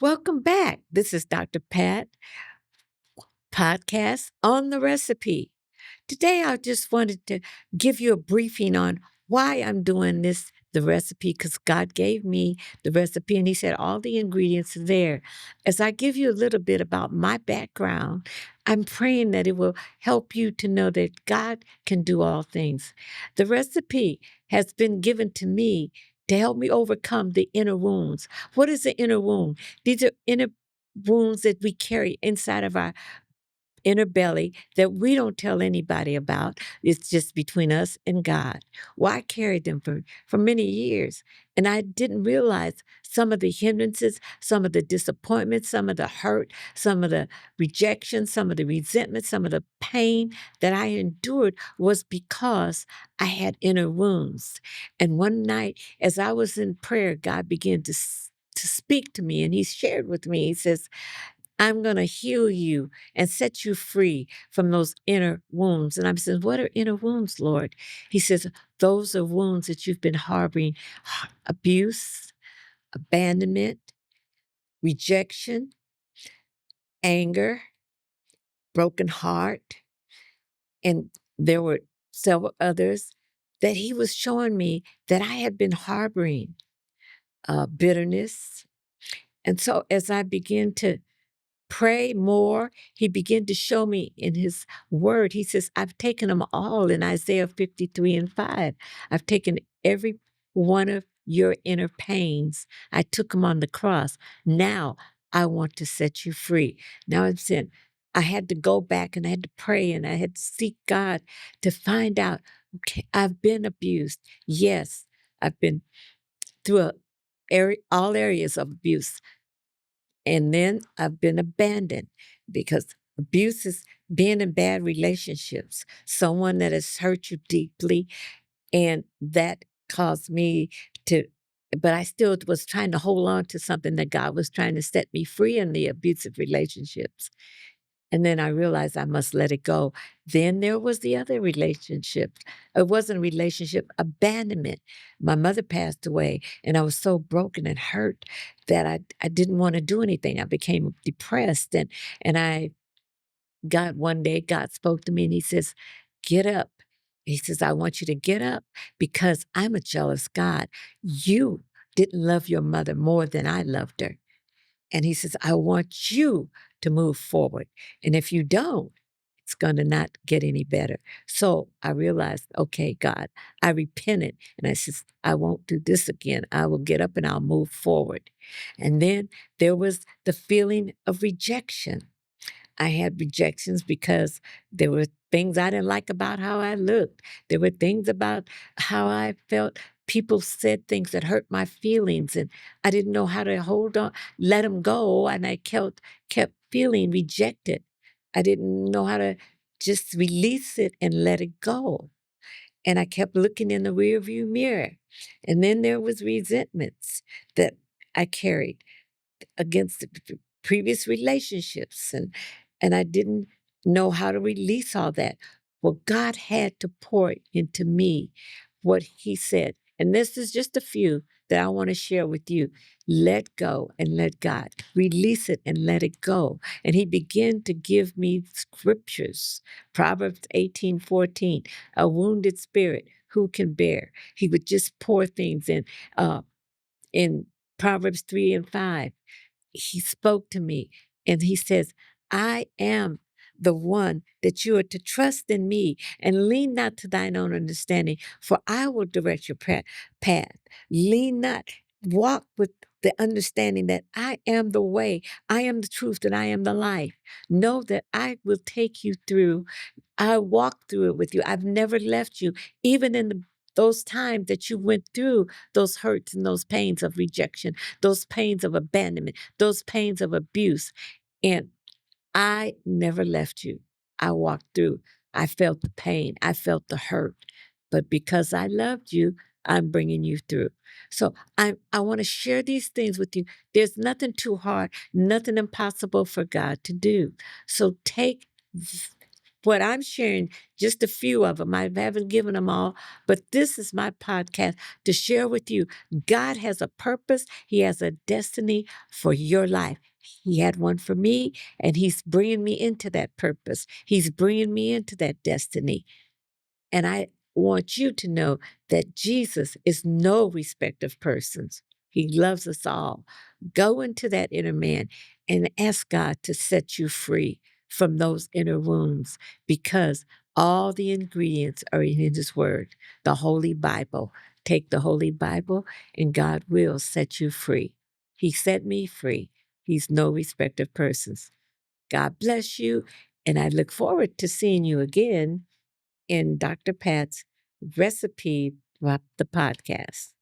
Welcome back. This is Dr. Pat podcast on the recipe. Today, I just wanted to give you a briefing on why I'm doing this, the recipe, because God gave me the recipe and He said all the ingredients are there. As I give you a little bit about my background, I'm praying that it will help you to know that God can do all things. The recipe has been given to me to help me overcome the inner wounds. What is the inner wound? These are inner wounds that we carry inside of our inner belly that we don't tell anybody about. It's just between us and God. Well, I carried them for many years, and I didn't realize some of the hindrances, some of the disappointments, some of the hurt, some of the rejection, some of the resentment, some of the pain that I endured was because I had inner wounds. And one night, as I was in prayer, God began to speak to me, and He shared with me, He says, I'm going to heal you and set you free from those inner wounds. And I'm saying, what are inner wounds, Lord? He says, those are wounds that you've been harboring: abuse, abandonment, rejection, anger, broken heart. And there were several others that He was showing me that I had been harboring, bitterness. And so as I began to pray more, He began to show me in His word. He says, I've taken them all in Isaiah 53:5. I've taken every one of your inner pains. I took them on the cross. Now I want to set you free. Now I'm saying I had to go back and I had to pray and I had to seek God to find out, okay, I've been abused. Yes, I've been through all areas of abuse. And then I've been abandoned because abuse is being in bad relationships, someone that has hurt you deeply. And that caused me to, but I still was trying to hold on to something that God was trying to set me free in the abusive relationships. And then I realized I must let it go. Then there was the other relationship. It wasn't a relationship, abandonment. My mother passed away, and I was so broken and hurt that I didn't want to do anything. I became depressed. And I got one day, God spoke to me and He says, get up. He says, I want you to get up because I'm a jealous God. You didn't love your mother more than I loved her. And He says, I want you to move forward. And if you don't, it's going to not get any better. So I realized, okay, God, I repented. And I says, I won't do this again. I will get up and I'll move forward. And then there was the feeling of rejection. I had rejections because there were things I didn't like about how I looked. There were things about how I felt. People said things that hurt my feelings, and I didn't know how to hold on, let them go, and I kept feeling rejected. I didn't know how to just release it and let it go. And I kept looking in the rearview mirror. And then there was resentments that I carried against the previous relationships, and I didn't know how to release all that. Well, God had to pour into me what He said. And this is just a few that I want to share with you. Let go and let God. Release it and let it go. And He began to give me scriptures. Proverbs 18:14, a wounded spirit, who can bear? He would just pour things in Proverbs 3:5. He spoke to me and He says, I am the one that you are to trust in me and lean not to thine own understanding, for I will direct your path. Lean not, walk with the understanding that I am the way, I am the truth, and I am the life. Know that I will take you through. I walked through it with you. I've never left you, even in those times that you went through those hurts and those pains of rejection, those pains of abandonment, those pains of abuse. And I never left you. I walked through. I felt the pain. I felt the hurt. But because I loved you, I'm bringing you through. So I want to share these things with you. There's nothing too hard, nothing impossible for God to do. So take what I'm sharing, just a few of them. I haven't given them all, but this is my podcast to share with you. God has a purpose. He has a destiny for your life. He had one for me, and he's bringing me into that purpose. He's bringing me into that destiny. And I want you to know that Jesus is no respect of persons. He loves us all. Go into that inner man and ask God to set you free from those inner wounds, because all the ingredients are in his word, the Holy Bible. Take the Holy Bible and God will set you free. He set me free. He's no respect of persons. God bless you. And I look forward to seeing you again in Dr. Pat's Recipe, the podcast.